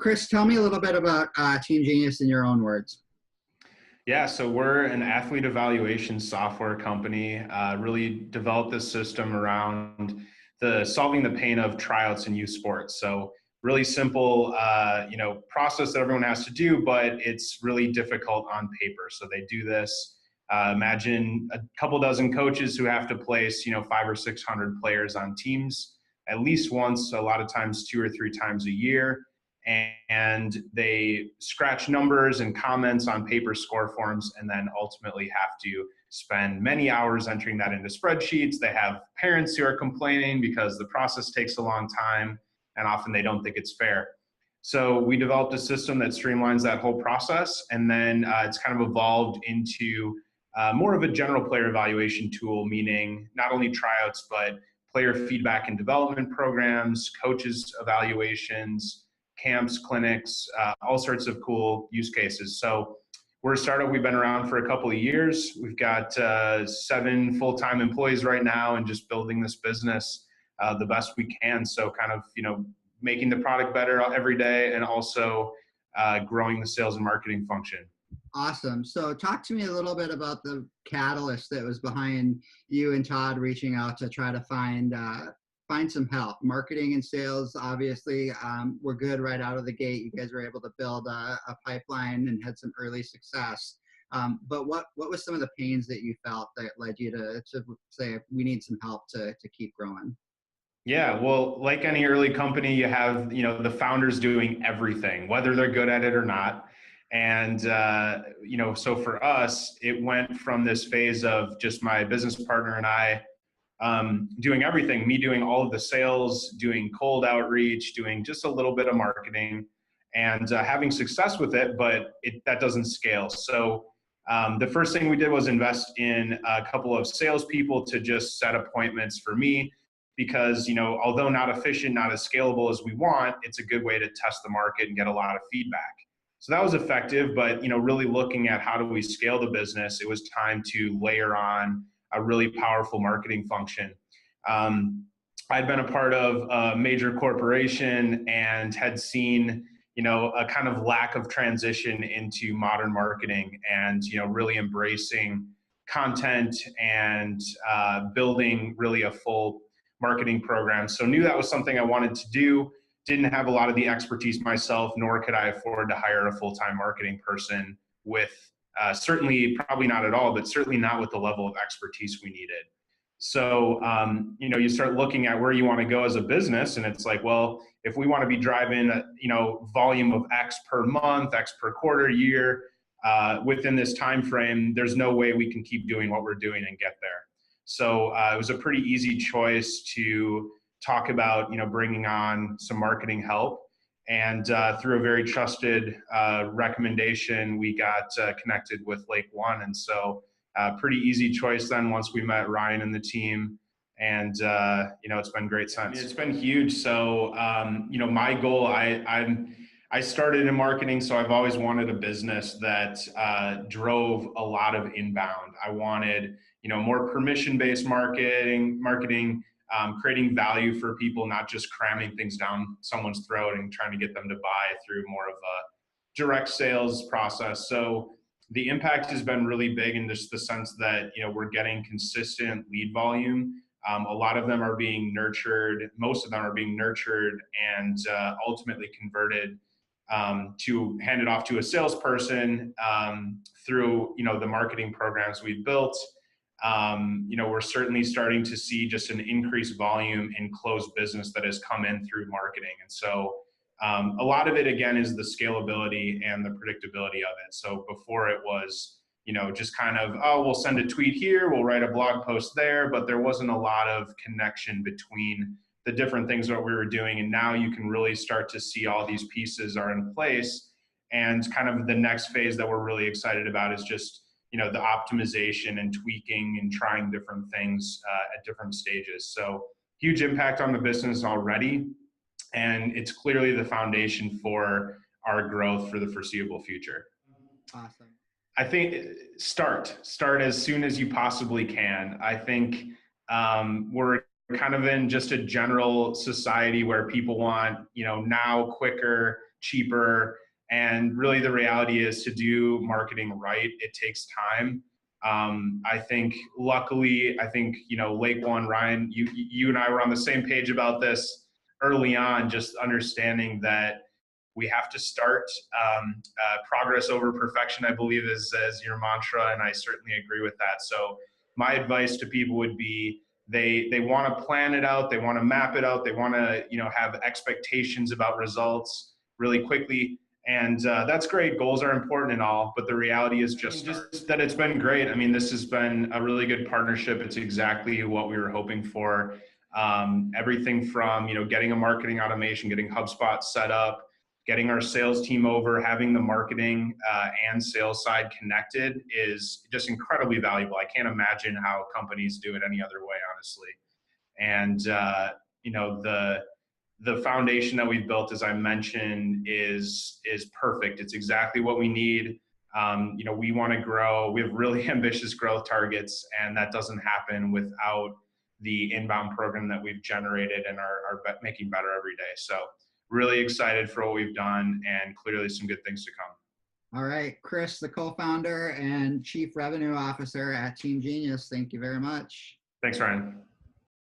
Chris, tell me a little bit about TeamGenius in your own words. Yeah, so we're an athlete evaluation software company. Really developed this system around solving the pain of tryouts in youth sports. So really simple, process that everyone has to do, but it's really difficult on paper. So they do this. Imagine a couple dozen coaches who have to place, 500 or 600 players on teams at least once, a lot of times 2 or 3 times a year. And they scratch numbers and comments on paper score forms and then ultimately have to spend many hours entering that into spreadsheets. They have parents who are complaining because the process takes a long time and often they don't think it's fair. So we developed a system that streamlines that whole process, and then it's kind of evolved into more of a general player evaluation tool, meaning not only tryouts, but player feedback and development programs, coaches evaluations, camps, clinics, all sorts of cool use cases. So we're a startup. We've been around for a couple of years. We've got 7 full-time employees right now and just building this business the best we can. So kind of, making the product better every day and also growing the sales and marketing function. Awesome. So talk to me a little bit about the catalyst that was behind you and Todd reaching out to try to find some help. Marketing and sales, obviously, were good right out of the gate. You guys were able to build a pipeline and had some early success. But what was some of the pains that you felt that led you to say, we need some help to keep growing? Yeah, well, like any early company, you have, the founders doing everything, whether they're good at it or not. And, so for us, it went from this phase of just my business partner and I doing everything, me doing all of the sales, doing cold outreach, doing just a little bit of marketing and having success with it, but that doesn't scale. So the first thing we did was invest in a couple of salespeople to just set appointments for me. Because, although not efficient, not as scalable as we want, it's a good way to test the market and get a lot of feedback. So that was effective, but, really looking at how do we scale the business, it was time to layer on a really powerful marketing function. I'd been a part of a major corporation and had seen, a kind of lack of transition into modern marketing and, really embracing content and building really a full marketing program. So knew that was something I wanted to do. Didn't have a lot of the expertise myself, nor could I afford to hire a full-time marketing person with certainly, probably not at all, but certainly not with the level of expertise we needed. So, you start looking at where you want to go as a business, and it's like, well, if we want to be driving, volume of X per month, X per quarter, year, within this time frame, there's no way we can keep doing what we're doing and get there. So it was a pretty easy choice to talk about, bringing on some marketing help. And through a very trusted recommendation, we got connected with Lake One. And so pretty easy choice then once we met Ryan and the team. And, it's been great since. It's been huge. So, my goal, I started in marketing, so I've always wanted a business that drove a lot of inbound. I wanted, more permission-based marketing, creating value for people, not just cramming things down someone's throat and trying to get them to buy through more of a direct sales process. So the impact has been really big in just the sense that, we're getting consistent lead volume. A lot of them are being nurtured. Most of them are being nurtured and ultimately converted to hand it off to a salesperson through, the marketing programs we've built. We're certainly starting to see just an increased volume in closed business that has come in through marketing. And so a lot of it, again, is the scalability and the predictability of it. So before it was, just kind of, we'll send a tweet here, we'll write a blog post there, but there wasn't a lot of connection between the different things that we were doing. And now you can really start to see all these pieces are in place. And kind of the next phase that we're really excited about is just, the optimization and tweaking and trying different things at different stages. So huge impact on the business already. And it's clearly the foundation for our growth for the foreseeable future. Awesome. I think start as soon as you possibly can. I think we're kind of in just a general society where people want, now, quicker, cheaper. And really the reality is, to do marketing right, it takes time. I think luckily, Lake One, Ryan, you and I were on the same page about this early on, just understanding that we have to start. Progress over perfection, I believe, is your mantra, and I certainly agree with that. So my advice to people would be, they want to plan it out, they want to map it out, they want to have expectations about results really quickly. And that's great. Goals are important and all, but the reality is just that it's been great. I mean, this has been a really good partnership. It's exactly what we were hoping for. Everything from, getting a marketing automation, getting HubSpot set up, getting our sales team over, having the marketing and sales side connected is just incredibly valuable. I can't imagine how companies do it any other way, honestly. And, the foundation that we've built, as I mentioned, is perfect. It's exactly what we need. We want to grow. We have really ambitious growth targets, and that doesn't happen without the inbound program that we've generated and are making better every day. So really excited for what we've done, and clearly some good things to come. All right, Chris, the co-founder and Chief Revenue Officer at TeamGenius, thank you very much. Thanks, Ryan.